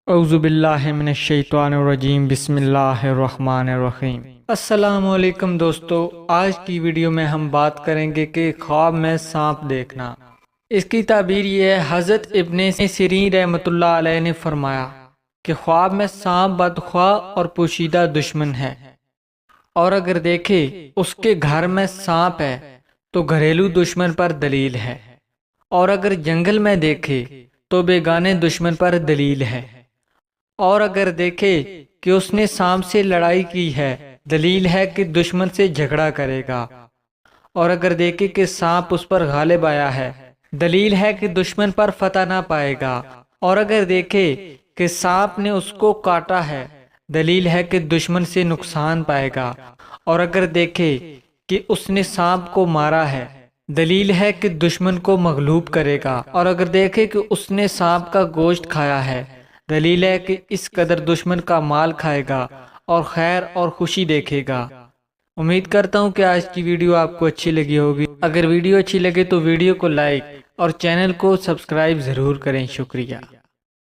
اعوذ باللہ من الشیطان الرجیم، بسم اللہ الرحمن الرحیم۔ السلام علیکم دوستو، آج کی ویڈیو میں ہم بات کریں گے کہ خواب میں سانپ دیکھنا۔ اس کی تعبیر یہ ہے، حضرت ابن سیرین رحمۃ اللہ علیہ نے فرمایا کہ خواب میں سانپ بدخواہ اور پوشیدہ دشمن ہے، اور اگر دیکھے اس کے گھر میں سانپ ہے تو گھریلو دشمن پر دلیل ہے، اور اگر جنگل میں دیکھے تو بیگانے دشمن پر دلیل ہے، اور اگر دیکھے کہ اس نے سانپ سے لڑائی کی ہے دلیل ہے کہ دشمن سے جھگڑا کرے گا، اور اگر دیکھے کہ سانپ اس پر غالب آیا ہے دلیل ہے کہ دشمن پر فتح نہ پائے گا، اور اگر دیکھے کہ سانپ نے اس کو کاٹا ہے دلیل ہے کہ دشمن سے نقصان پائے گا، اور اگر دیکھے کہ اس نے سانپ کو مارا ہے دلیل ہے کہ دشمن کو مغلوب کرے گا، اور اگر دیکھے کہ اس نے سانپ کا گوشت کھایا ہے دلیل ہے کہ اس قدر دشمن کا مال کھائے گا اور خیر اور خوشی دیکھے گا۔ امید کرتا ہوں کہ آج کی ویڈیو آپ کو اچھی لگی ہوگی۔ اگر ویڈیو اچھی لگے تو ویڈیو کو لائک اور چینل کو سبسکرائب ضرور کریں۔ شکریہ۔